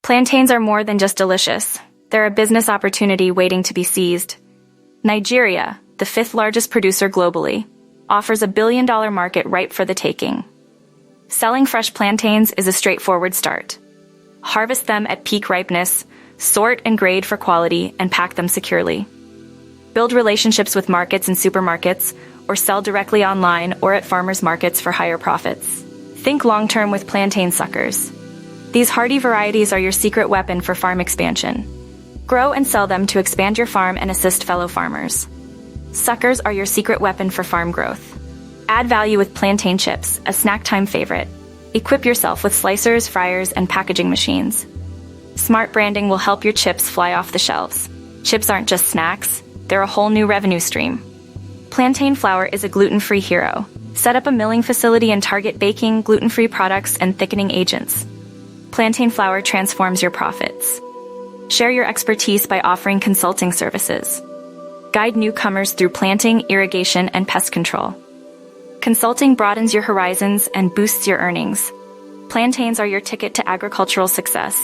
Plantains are more than just delicious. They're a business opportunity waiting to be seized. Nigeria, the fifth largest producer globally, offers a billion-dollar market ripe for the taking. Selling fresh plantains is a straightforward start. Harvest them at peak ripeness, sort and grade for quality, and pack them securely. Build relationships with markets and supermarkets, or sell directly online or at farmers markets for higher profits. Think long-term with plantain suckers. These hardy varieties are your secret weapon for farm expansion. Grow and sell them to expand your farm and assist fellow farmers. Suckers are your secret weapon for farm growth. Add value with plantain chips, a snack time favorite. Equip yourself with slicers, fryers, and packaging machines. Smart branding will help your chips fly off the shelves. Chips aren't just snacks, they're a whole new revenue stream. Plantain flour is a gluten-free hero. Set up a milling facility and target baking, gluten-free products, and thickening agents. Plantain flour transforms your profits. Share your expertise by offering consulting services. Guide newcomers through planting, irrigation, and pest control. Consulting broadens your horizons and boosts your earnings. Plantains are your ticket to agricultural success.